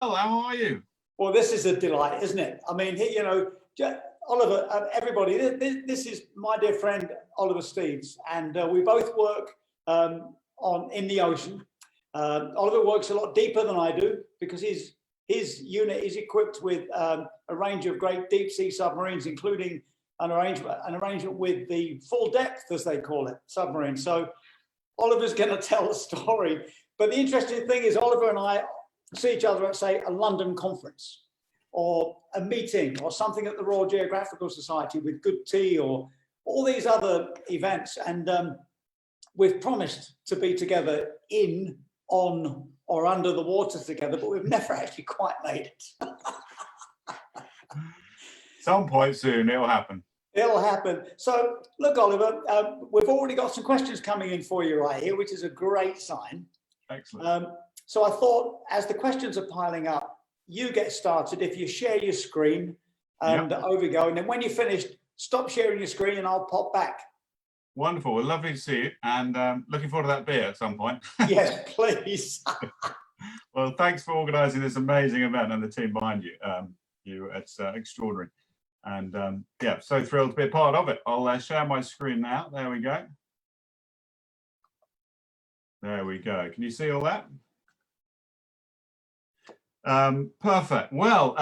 Hello, how are you? Well, this is a delight, isn't it? I mean, Oliver, everybody, this is my dear friend, Oliver Steeds, and we both work in the ocean. Oliver works a lot deeper than I do because his unit is equipped with a range of great deep sea submarines, including an arrangement with the full depth, as they call it, submarine. So Oliver's going to tell the story. But the interesting thing is Oliver and I see each other at, say, a London conference or a meeting or something at the Royal Geographical Society with good tea or all these other events. And we've promised to be together in, on, or under the water together, but we've never actually quite made it. Some point soon, it'll happen. It'll happen. So, look, Oliver, we've already got some questions coming in for you right here, which is a great sign. Excellent. So I thought, as the questions are piling up, you get started. If you share your screen, and over we go. And then when you're finished, stop sharing your screen and I'll pop back. Wonderful. Well, lovely to see you, and looking forward to that beer at some point. Yes, please. Well, thanks for organising this amazing event and the team behind you. It's extraordinary. And yeah, so thrilled to be a part of it. I'll share my screen now. There we go. There we go. Can you see all that? Perfect. Well,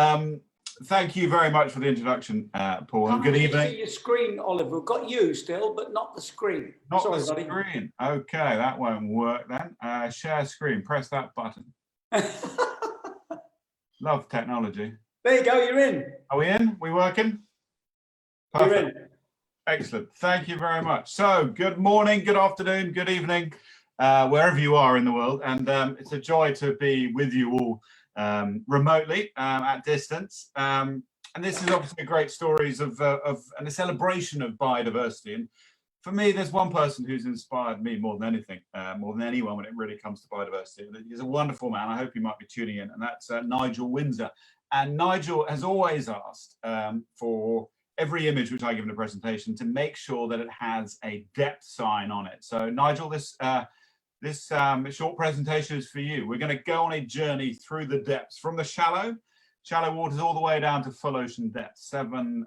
thank you very much for the introduction, Paul, and good evening. See your screen, Oliver. We've got you still, but not the screen. Not Sorry, the buddy. screen. Okay, that won't work then. Share screen. Press that button. Love technology. There you go. You're in. Are we in? We working? Perfect. You're in. Excellent. Thank you very much. So, good morning, good afternoon, good evening, wherever you are in the world, and it's a joy to be with you all remotely at distance. And this is obviously a great stories of and a celebration of biodiversity. And for me, there's one person who's inspired me more than anything, more than anyone when it really comes to biodiversity. He's a wonderful man. I hope you might be tuning in, and that's Nigel Windsor. And Nigel has always asked for every image which I give in a presentation to make sure that it has a depth sign on it. So Nigel, this short presentation is for you. We're going to go on a journey through the depths from the shallow waters all the way down to full ocean depth, 7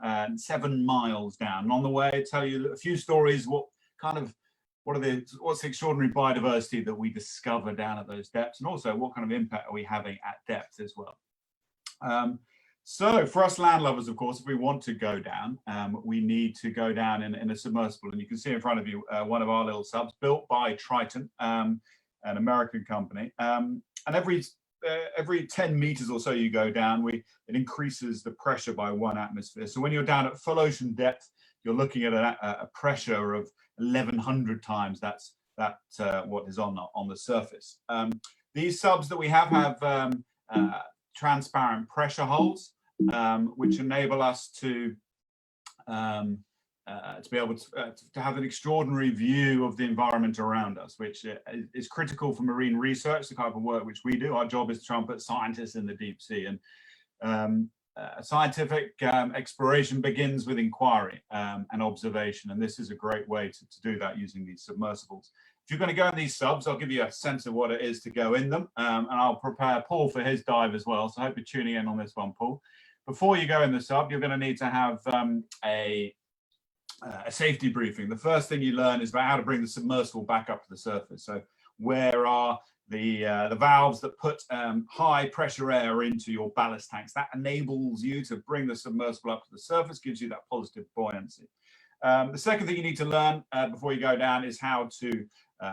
miles down. And on the way, tell you a few stories. What's the extraordinary biodiversity that we discover down at those depths, and also what kind of impact are we having at depth as well. So for us land lovers, of course, if we want to go down, we need to go down in a submersible. And you can see in front of you one of our little subs built by Triton, an American company. And every 10 meters or so you go down, it increases the pressure by 1 atmosphere. So when you're down at full ocean depth, you're looking at a pressure of 1,100 times that's what is on the surface. These subs that we have transparent pressure holes, which enable us to be able to have an extraordinary view of the environment around us, which is critical for marine research, the type of work which we do. Our job is to trumpet scientists in the deep sea, and scientific exploration begins with inquiry and observation, and this is a great way to do that using these submersibles. If you're going to go in these subs, I'll give you a sense of what it is to go in them, and I'll prepare Paul for his dive as well. So I hope you're tuning in on this one, Paul. Before you go in the sub, you're going to need to have a safety briefing. The first thing you learn is about how to bring the submersible back up to the surface. So where are the valves that put high pressure air into your ballast tanks? That enables you to bring the submersible up to the surface, gives you that positive buoyancy. The second thing you need to learn before you go down is how to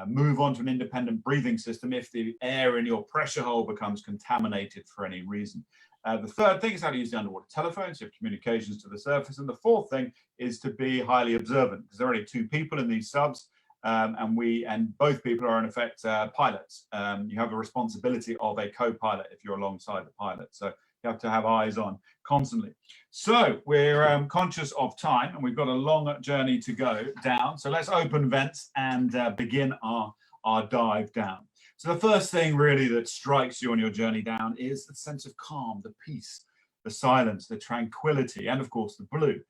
move on to an independent breathing system if the air in your pressure hole becomes contaminated for any reason. The third thing is how to use the underwater telephone, so you have communications to the surface. And the fourth thing is to be highly observant, because there are only 2 people in these subs, and both people are in effect pilots. You have a responsibility of a co-pilot if you're alongside the pilot. So you have to have eyes on constantly. So we're conscious of time, and we've got a long journey to go down. So let's open vents and begin our dive down. So the first thing really that strikes you on your journey down is the sense of calm, the peace, the silence, the tranquility, and of course the blue.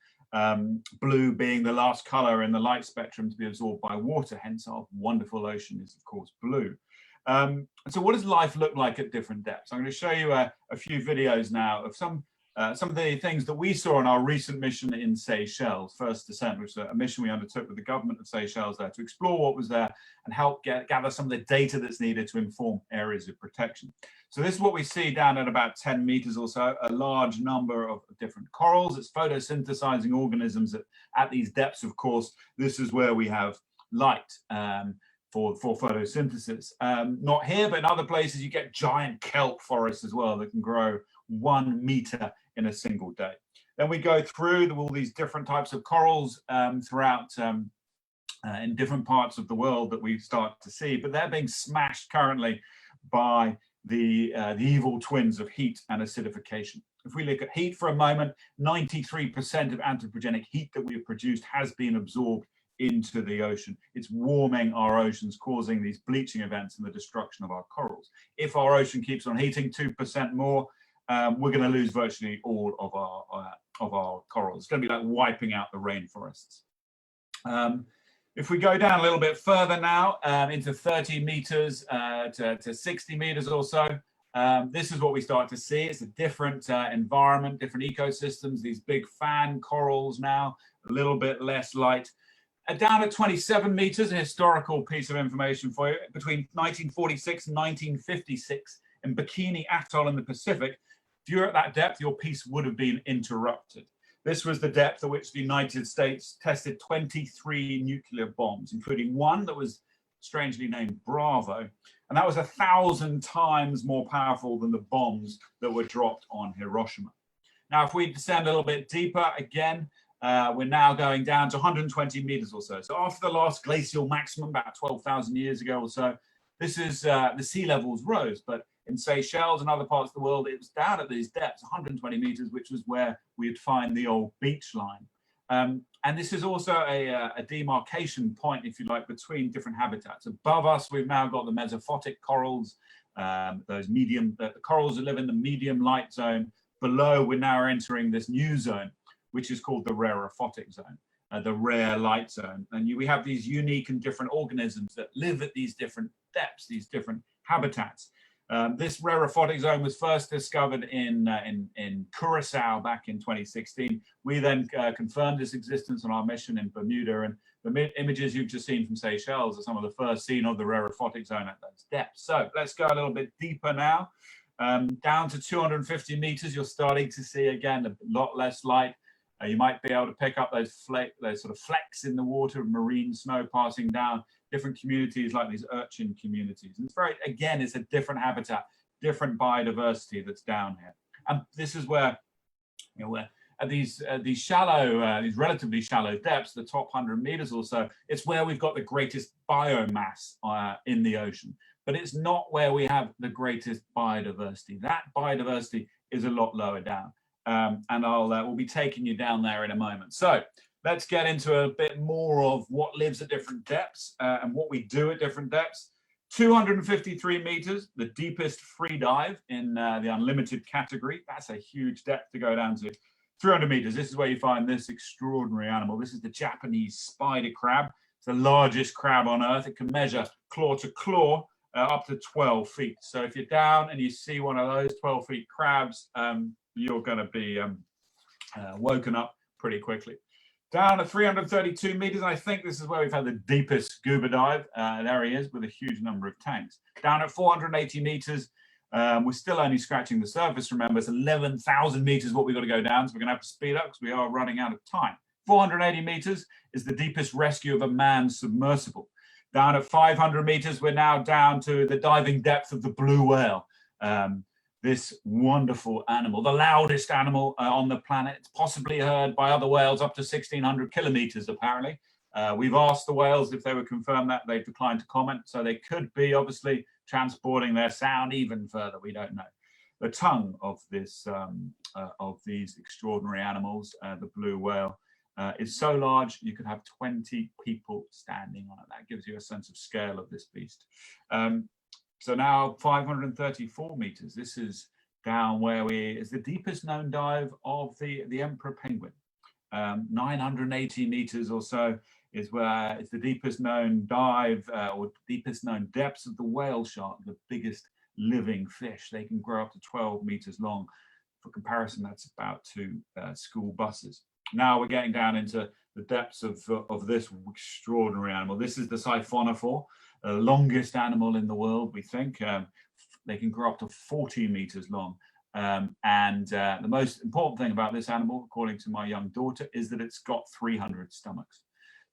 Blue being the last color in the light spectrum to be absorbed by water, hence our wonderful ocean is of course blue. So what does life look like at different depths? I'm going to show you a few videos now of some of the things that we saw on our recent mission in Seychelles, First Descent, which is a mission we undertook with the government of Seychelles there to explore what was there and help gather some of the data that's needed to inform areas of protection. So this is what we see down at about 10 meters or so, a large number of different corals. It's photosynthesizing organisms at these depths, of course. This is where we have light for photosynthesis. Not here, but in other places you get giant kelp forests as well that can grow 1 meter in a single day. Then we go through all these different types of corals throughout in different parts of the world that we start to see, but they're being smashed currently by the evil twins of heat and acidification. If we look at heat for a moment, 93% of anthropogenic heat that we've produced has been absorbed into the ocean. It's warming our oceans, causing these bleaching events and the destruction of our corals. If our ocean keeps on heating 2% more, we're going to lose virtually all of our corals. It's going to be like wiping out the rainforests. If we go down a little bit further now, into 30 meters to 60 meters or so, this is what we start to see. It's a different environment, different ecosystems, these big fan corals now, a little bit less light. Down at 27 meters, a historical piece of information for you. Between 1946 and 1956, in Bikini Atoll in the Pacific, if you're at that depth, your piece would have been interrupted. This was the depth at which the United States tested 23 nuclear bombs, including one that was strangely named Bravo. And that was 1,000 times more powerful than the bombs that were dropped on Hiroshima. Now, if we descend a little bit deeper, again, we're now going down to 120 meters or so. So after the last glacial maximum, about 12,000 years ago or so, this is the sea levels rose. But in Seychelles and other parts of the world, it was down at these depths, 120 meters, which was where we'd find the old beach line. And this is also a demarcation point, if you like, between different habitats. Above us, we've now got the mesophotic corals, the corals that live in the medium light zone. Below, we're now entering this new zone, which is called the rareophotic zone, the rare light zone. And we have these unique and different organisms that live at these different depths, these different habitats. This rareophotic zone was first discovered in Curacao back in 2016. We then confirmed its existence on our mission in Bermuda, and the images you've just seen from Seychelles are some of the first seen of the rareophotic zone at those depths. So let's go a little bit deeper now. Down to 250 meters, you're starting to see, again, a lot less light. You might be able to pick up those sort of flecks in the water of marine snow passing down different communities like these urchin communities. And it's very, again, it's a different habitat, different biodiversity that's down here. And this is where, where at these shallow, these relatively shallow depths, the top 100 meters or so, it's where we've got the greatest biomass in the ocean. But it's not where we have the greatest biodiversity. That biodiversity is a lot lower down. And we'll be taking you down there in a moment. So let's get into a bit more of what lives at different depths and what we do at different depths. 253 meters, the deepest free dive in the unlimited category. That's a huge depth to go down to. 300 meters, this is where you find this extraordinary animal. This is the Japanese spider crab. It's the largest crab on Earth. It can measure claw to claw up to 12 feet. So if you're down and you see one of those 12 feet crabs, you're going to be woken up pretty quickly. Down at 332 meters, I think this is where we've had the deepest scuba dive. There he is with a huge number of tanks. Down at 480 meters, we're still only scratching the surface. Remember, it's 11,000 meters what we've got to go down, so we're going to have to speed up because we are running out of time. 480 meters is the deepest rescue of a manned submersible. Down at 500 meters, we're now down to the diving depth of the blue whale. This wonderful animal, the loudest animal on the planet. It's possibly heard by other whales up to 1,600 kilometers, apparently. We've asked the whales if they would confirm that. They've declined to comment. So they could be obviously transporting their sound even further. We don't know. The tongue of this of these extraordinary animals, the blue whale, is so large you could have 20 people standing on it. That gives you a sense of scale of this beast. So now 534 meters. This is down where is the deepest known dive of the emperor penguin. 980 meters or so is where it's the deepest known dive or deepest known depths of the whale shark, the biggest living fish. They can grow up to 12 meters long. For comparison, that's about 2 school buses. Now we're getting down into the depths of this extraordinary animal. This is the Siphonophore, the longest animal in the world, we think. They can grow up to 40 meters long. The most important thing about this animal, according to my young daughter, is that it's got 300 stomachs.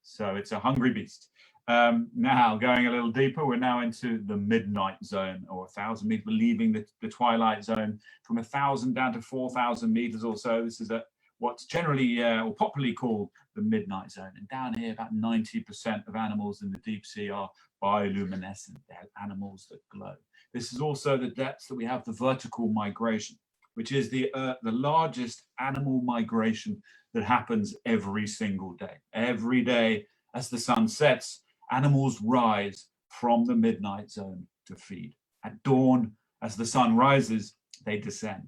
So it's a hungry beast. Now going a little deeper, we're now into the midnight zone, or 1,000 meters. We're leaving the twilight zone from 1,000 down to 4,000 meters or so. This is what's generally or popularly called the midnight zone. And down here, about 90% of animals in the deep sea are bioluminescent. They're animals that glow. This is also the depths that we have the vertical migration, which is the largest animal migration that happens every single day. Every day as the sun sets, animals rise from the midnight zone to feed. At dawn, as the sun rises, they descend.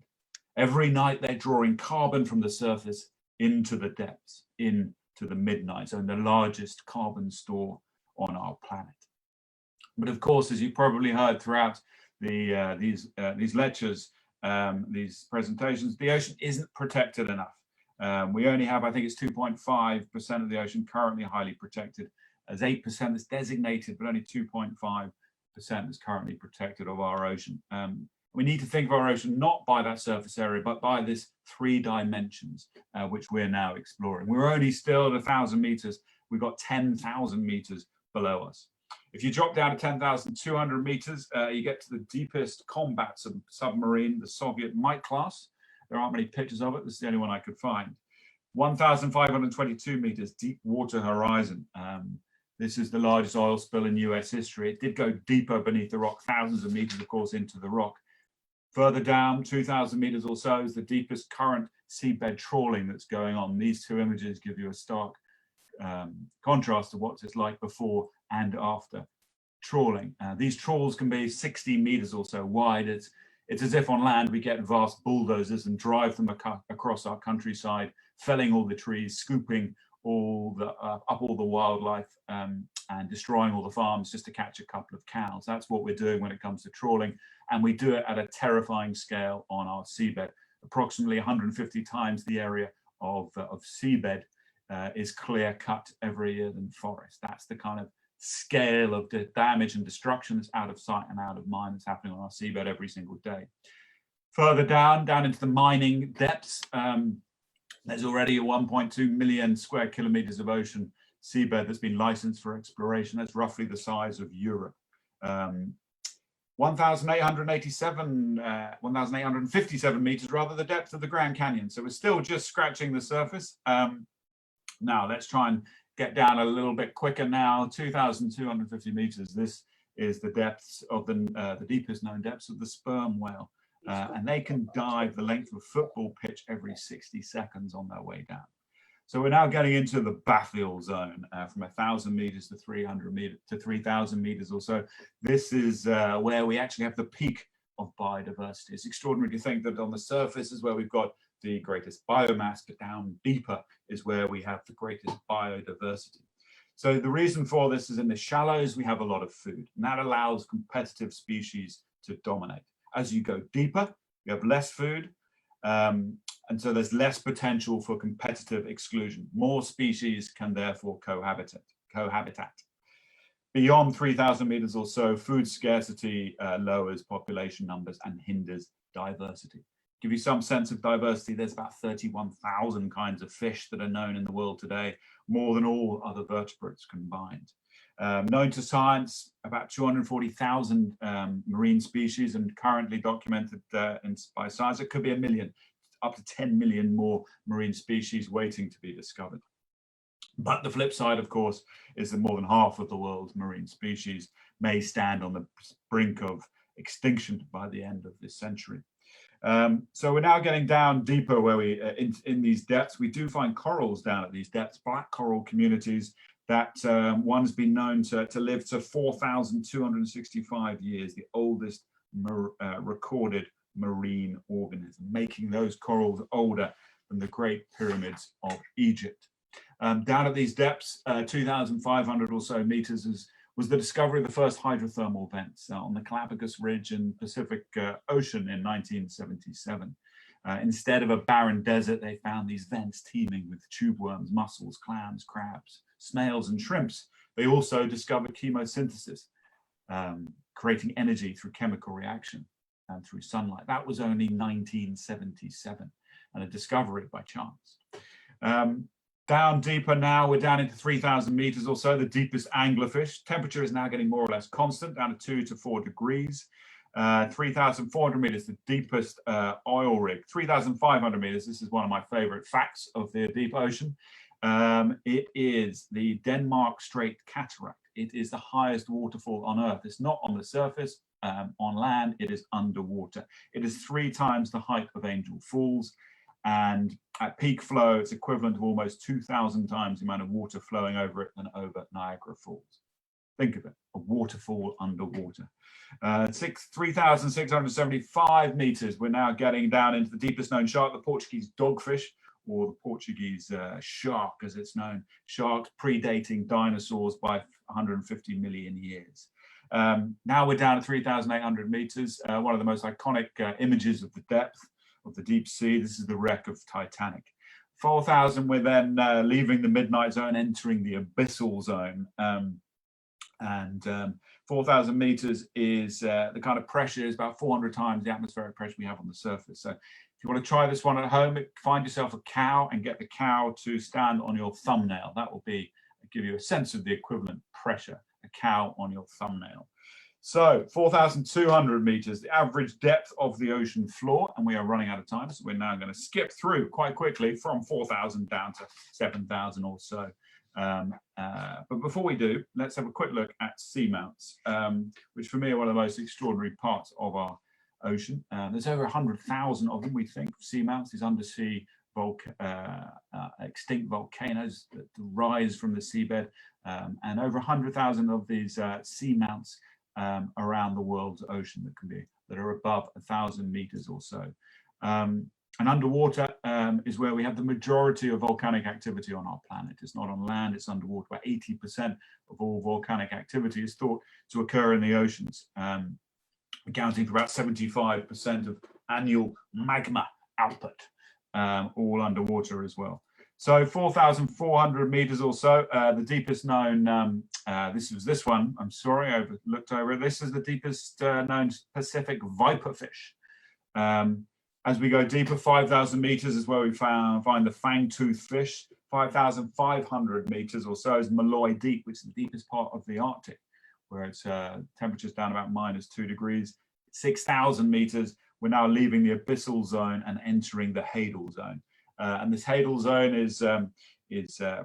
Every night they're drawing carbon from the surface into the depths, into the midnight zone, the largest carbon store on our planet. But of course, as you probably heard throughout these lectures, these presentations, the ocean isn't protected enough. We only have, I think it's 2.5% of the ocean currently highly protected. As 8% is designated, but only 2.5% is currently protected of our ocean. We need to think of our ocean not by that surface area, but by this 3 dimensions, which we're now exploring. We're only still at 1,000 meters. We've got 10,000 meters below us. If you drop down to 10,200 meters, you get to the deepest combat submarine, the Soviet Mike class. There aren't many pictures of it. This is the only one I could find. 1,522 meters, deep water horizon. This is the largest oil spill in US history. It did go deeper beneath the rock, thousands of meters, of course, into the rock. Further down, 2,000 meters or so, is the deepest current seabed trawling that's going on. These 2 images give you a stark contrast to what it's like before and after trawling. These trawls can be 60 meters or so wide. It's as if on land we get vast bulldozers and drive them across our countryside, felling all the trees, scooping up all the wildlife, and destroying all the farms just to catch a couple of cows. That's what we're doing when it comes to trawling, and we do it at a terrifying scale on our seabed. Approximately 150 times the area of seabed is clear cut every year than forest. That's the kind of scale of the damage and destruction that's out of sight and out of mind that's happening on our seabed every single day. Further down into the mining depths, there's already a 1.2 million square kilometers of ocean seabed that's been licensed for exploration. That's roughly the size of Europe. 1,857 meters, rather, the depth of the Grand Canyon. So we're still just scratching the surface. Now let's try and get down a little bit quicker now. 2,250 meters. This is the depths of the deepest known depths of the sperm whale. And they can dive the length of a football pitch every 60 seconds on their way down. So we're now getting into the Baffle Zone from 1,000 meters to 300 meters to 3,000 meters or so. This is where we actually have the peak of biodiversity. It's extraordinary to think that on the surface is where we've got the greatest biomass, but down deeper is where we have the greatest biodiversity. So the reason for this is in the shallows, we have a lot of food, and that allows competitive species to dominate. As you go deeper, you have less food, and so there's less potential for competitive exclusion. More species can therefore cohabitat. Beyond 3,000 meters or so, food scarcity lowers population numbers and hinders diversity. Give you some sense of diversity, there's about 31,000 kinds of fish that are known in the world today, more than all other vertebrates combined. Known to science, about 240,000 marine species, and currently documented by science, it could be 1 million, up to 10 million more marine species waiting to be discovered. But the flip side, of course, is that more than half of the world's marine species may stand on the brink of extinction by the end of this century. So we're now getting down deeper where we, in these depths, we do find corals down at these depths, black coral communities that one's been known to live to 4,265 years, the oldest recorded marine organism, making those corals older than the Great Pyramids of Egypt. Down at these depths, 2,500 or so meters, was the discovery of the first hydrothermal vents on the Galapagos Ridge in Pacific Ocean in 1977. Instead of a barren desert, they found these vents teeming with tube worms, mussels, clams, crabs, snails, and shrimps. They also discovered chemosynthesis, creating energy through chemical reaction and through sunlight. That was only 1977, and a discovery by chance. Down deeper now, we're down into 3,000 meters or so, the deepest anglerfish. Temperature is now getting more or less constant, down to 2 to 4 degrees. 3,400 meters, the deepest oil rig. 3,500 meters, this is one of my favorite facts of the deep ocean. It is the Denmark Strait cataract. It is the highest waterfall on Earth. It's not on the surface, on land, it is underwater. It is 3 times the height of Angel Falls. And at peak flow, it's equivalent of almost 2,000 times the amount of water flowing over it than over Niagara Falls. Think of it, a waterfall underwater. 3,675 meters, we're now getting down into the deepest known shark, the Portuguese dogfish, or the Portuguese shark, as it's known. Sharks predating dinosaurs by 150 million years. Now we're down at 3,800 meters, one of the most iconic images of the depth of the deep sea. This is the wreck of Titanic. 4,000, we're then leaving the midnight zone, entering the abyssal zone. 4,000 meters is the kind of pressure is about 400 times the atmospheric pressure we have on the surface. So if you want to try this one at home, find yourself a cow and get the cow to stand on your thumbnail. That will give you a sense of the equivalent pressure, a cow on your thumbnail. So 4,200 meters, the average depth of the ocean floor, and we are running out of time. So we're now going to skip through quite quickly from 4,000 down to 7,000 or so. But before we do, let's have a quick look at seamounts, which for me are one of the most extraordinary parts of our ocean. There's over 100,000 of them, we think, seamounts, these undersea extinct volcanoes that rise from the seabed, and over 100,000 of these seamounts around the world's ocean that are above 1,000 meters or so. And underwater is where we have the majority of volcanic activity on our planet. It's not on land, it's underwater. About 80% of all volcanic activity is thought to occur in the oceans, accounting for about 75% of annual magma output, all underwater as well. So 4,400 meters or so, the deepest known, this was this one, I'm sorry, I looked over it. This is the deepest known Pacific viperfish. As we go deeper, 5,000 meters is where we find the fang-toothed fish. 5,500 meters or so is Malloy Deep, which is the deepest part of the Arctic, where it's temperature's down about -2 degrees. 6,000 meters, we're now leaving the Abyssal Zone and entering the Hadal Zone. And this Hadal Zone is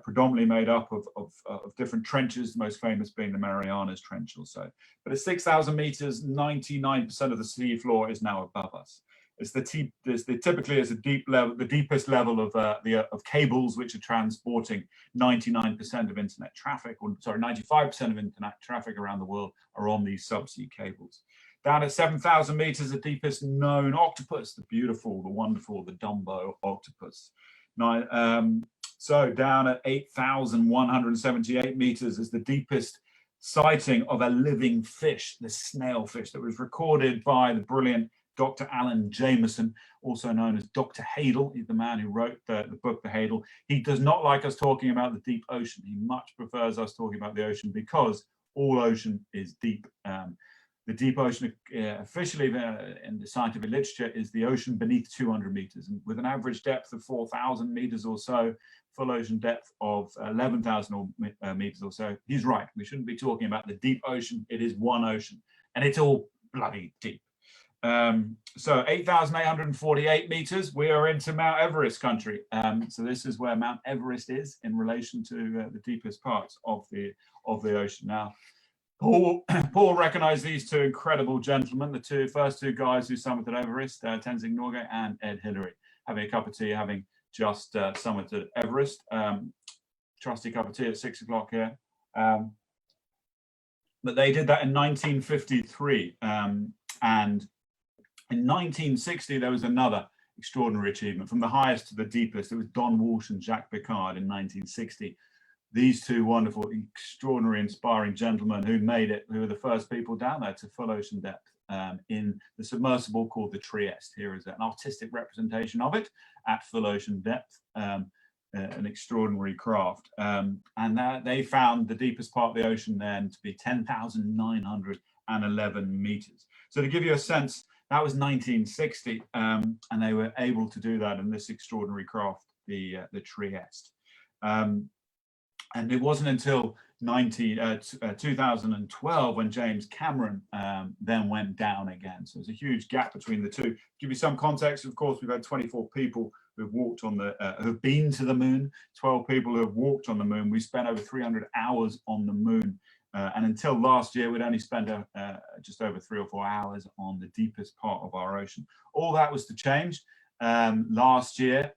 predominantly made up of different trenches, the most famous being the Marianas Trench or so. But at 6,000 meters, 99% of the sea floor is now above us. It's typically is the deepest level of cables which are transporting 99% of internet traffic, or sorry, 95% of internet traffic around the world are on these subsea cables. Down at 7,000 meters, the deepest known octopus, the beautiful, the wonderful, the Dumbo octopus. So down at 8,178 meters is the deepest sighting of a living fish, the snailfish, that was recorded by the brilliant Dr. Alan Jameson, also known as Dr. Hadal. He's the man who wrote the book, The Hadal. He does not like us talking about the deep ocean. He much prefers us talking about the ocean because all ocean is deep. The deep ocean, officially in the scientific literature, is the ocean beneath 200 meters. And with an average depth of 4,000 meters or so, full ocean depth of 11,000 meters or so, he's right. We shouldn't be talking about the deep ocean. It is one ocean, and it's all bloody deep. So 8,848 meters, we are into Mount Everest country. So this is where Mount Everest is in relation to the deepest parts of the ocean. Now, Paul recognized these two incredible gentlemen, the first two guys who summited Everest, Tenzing Norgay and Ed Hillary, having a cup of tea, having just summited Everest. Trusty cup of tea at 6 o'clock here. But they did that in 1953. And in 1960, there was another extraordinary achievement. From the highest to the deepest, it was Don Walsh and Jacques Picard in 1960. These two wonderful, extraordinary, inspiring gentlemen who made it, who were the first people down there to full ocean depth in the submersible called the Trieste. Here is an artistic representation of it at full ocean depth, an extraordinary craft. And they found the deepest part of the ocean then to be 10,911 meters. So to give you a sense, that was 1960, and they were able to do that in this extraordinary craft, the Trieste. And it wasn't until 2012 when James Cameron then went down again. So there's a huge gap between the two. To give you some context, of course, we've had 24 people who've walked on the, who've been to the moon, 12 people who have walked on the moon. We spent over 300 hours on the moon. And until last year, we'd only spent just over 3 or 4 hours on the deepest part of our ocean. All that was to change last year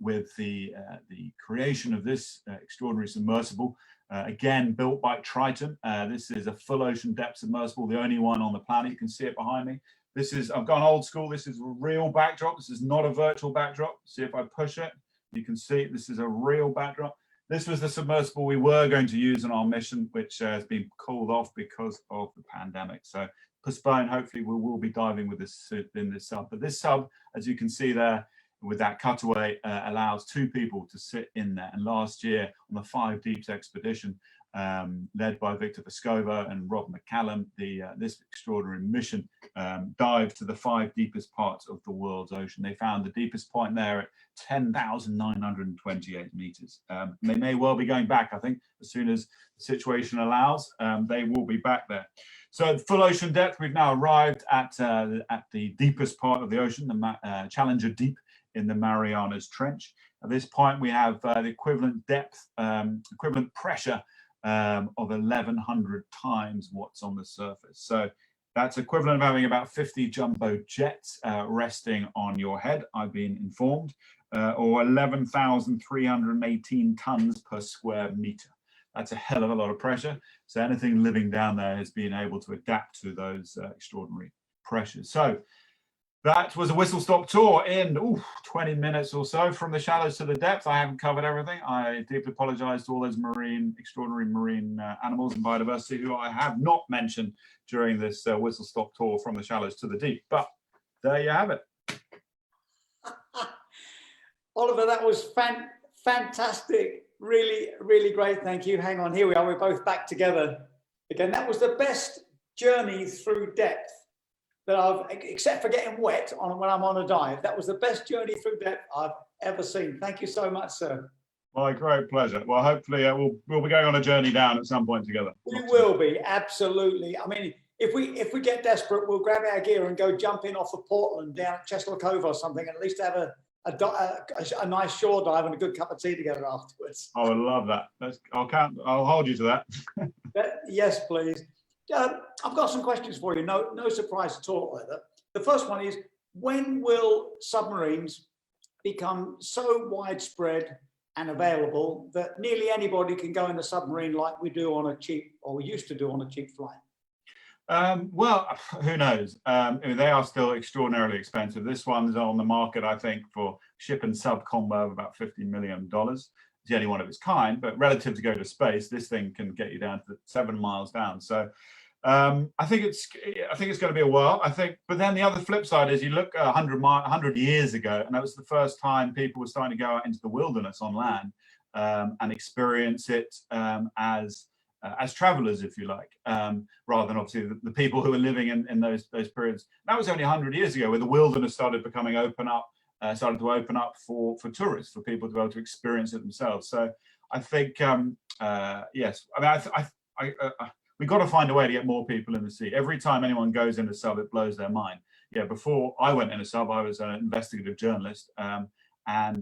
with the creation of this extraordinary submersible, again built by Triton. This is a full ocean depth submersible, the only one on the planet. You can see it behind me. This is, I've gone old school. This is a real backdrop. This is not a virtual backdrop. See if I push it, you can see this is a real backdrop. This was the submersible we were going to use on our mission, which has been called off because of the pandemic. So postponed. Hopefully we will be diving with this in this sub. But this sub, as you can see there, with that cutaway, allows 2 people to sit in there. And last year on the 5 Deeps expedition, led by Victor Vescovo and Rob McCallum, this extraordinary mission dived to the 5 deepest parts of the world's ocean. They found the deepest point there at 10,928 meters. They may well be going back, I think, as soon as the situation allows. They will be back there. So at full ocean depth, we've now arrived at the deepest part of the ocean, the Challenger Deep in the Marianas Trench. At this point, we have the equivalent depth, equivalent pressure of 1,100 times what's on the surface. So that's equivalent of having about 50 jumbo jets resting on your head, I've been informed, or 11,318 tons per square meter. That's a hell of a lot of pressure. So anything living down there has been able to adapt to those extraordinary pressures. So that was a whistle-stop tour in 20 minutes or so from the shallows to the depth. I haven't covered everything. I deeply apologize to all those extraordinary marine animals and biodiversity who I have not mentioned during this whistle-stop tour from the shallows to the deep. But there you have it. Oliver, that was fantastic. Really, really great. Thank you. Hang on, here we are. We're both back together again. That was the best journey through depth that I've, except for getting wet when I'm on a dive. That was the best journey through depth I've ever seen. Thank you so much, sir. My great pleasure. Well, hopefully we'll be going on a journey down at some point together. We will be, absolutely. I mean, if we get desperate, we'll grab our gear and go jump in off of Portland down at Chesil Cove or something, and at least have a nice shore dive and a good cup of tea together afterwards. I would love that. I'll hold you to that. Yes, please. I've got some questions for you. No surprise at all. The first one is, when will submarines become so widespread and available that nearly anybody can go in a submarine like we do on a cheap, or we used to do on a cheap flight? Well, who knows? I mean, they are still extraordinarily expensive. This one's on the market, I think, for ship and sub combo of about $50 million. It's the only one of its kind, but relative to go to space, this thing can get you down to 7 miles down. So I think it's going to be a while. But then the other flip side is, you look 100 years ago, and that was the first time people were starting to go out into the wilderness on land and experience it as travelers, if you like, rather than obviously the people who were living in those periods. That was only 100 years ago, where the wilderness started to open up for tourists, for people to be able to experience it themselves. So I think, yes, I mean, we've got to find a way to get more people in the sea. Every time anyone goes in a sub, it blows their mind. Yeah, before I went in a sub, I was an investigative journalist, and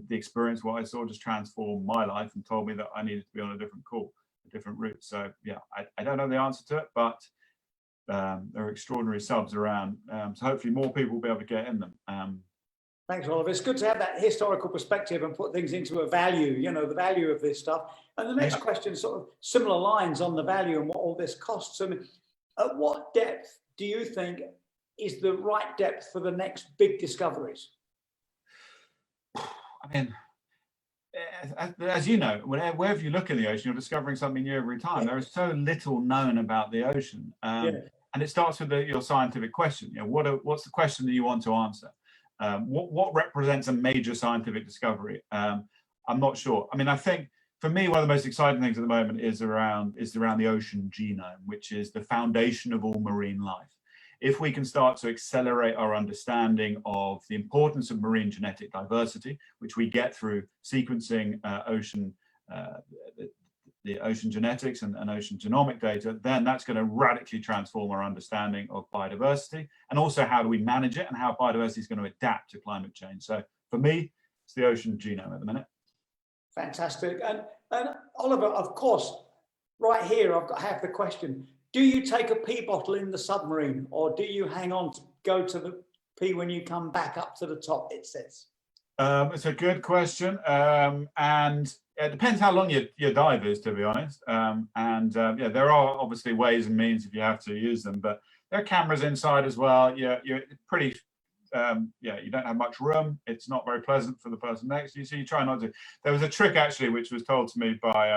the experience, what I saw, just transformed my life and told me that I needed to be on a different route. So yeah, I don't know the answer to it, but there are extraordinary subs around. So hopefully more people will be able to get in them. Thanks, Oliver. It's good to have that historical perspective and put things into a value, the value of this stuff. And the next question, sort of similar lines on the value and what all this costs. I mean, at what depth do you think is the right depth for the next big discoveries? mean, as you know, wherever you look in the ocean, you're discovering something new every time. There is so little known about the ocean, and it starts with your scientific question. What's the question that you want to answer? What represents a major scientific discovery? I'm not sure. I mean, I think for me, one of the most exciting things at the moment is around the ocean genome, which is the foundation of all marine life. If we can start to accelerate our understanding of the importance of marine genetic diversity, which we get through sequencing the ocean genetics and ocean genomic data, then that's going to radically transform our understanding of biodiversity, and also how do we manage it and how biodiversity is going to adapt to climate change. So for me, it's the ocean genome at the minute. Fantastic. And Oliver, of course, right here, I have the question. Do you take a pee bottle in the submarine, or do you hang on to go to the pee when you come back up to the top, it says? It's a good question. And it depends how long your dive is, to be honest. Yeah, there are obviously ways and means if you have to use them, but there are cameras inside as well. You're pretty, you don't have much room. It's not very pleasant for the person next to you, so you try not to. There was a trick actually, which was told to me by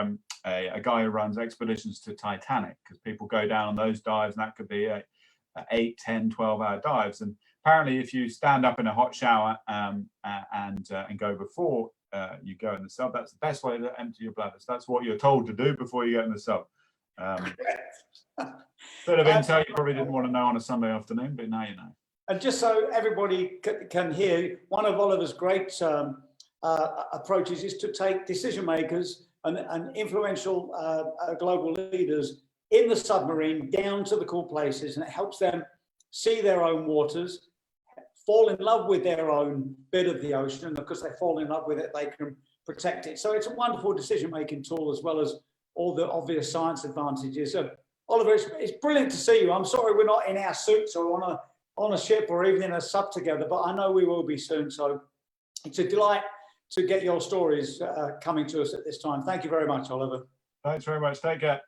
a guy who runs expeditions to Titanic, because people go down on those dives, and that could be 8, 10, 12-hour dives. And apparently, if you stand up in a hot shower and go before you go in the sub, that's the best way to empty your bladder. So that's what you're told to do before you get in the sub. Bit of intel you probably didn't want to know on a Sunday afternoon, but now you know. And just so everybody can hear, one of Oliver's great approaches is to take decision makers and influential global leaders in the submarine down to the cool places, and it helps them see their own waters, fall in love with their own bit of the ocean, and because they fall in love with it, they can protect it. So it's a wonderful decision-making tool, as well as all the obvious science advantages. Oliver, it's brilliant to see you. I'm sorry we're not in our suits or on a ship or even in a sub together, but I know we will be soon. So it's a delight to get your stories coming to us at this time. Thank you very much, Oliver. Thanks very much. Take care.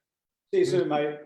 See you soon, mate.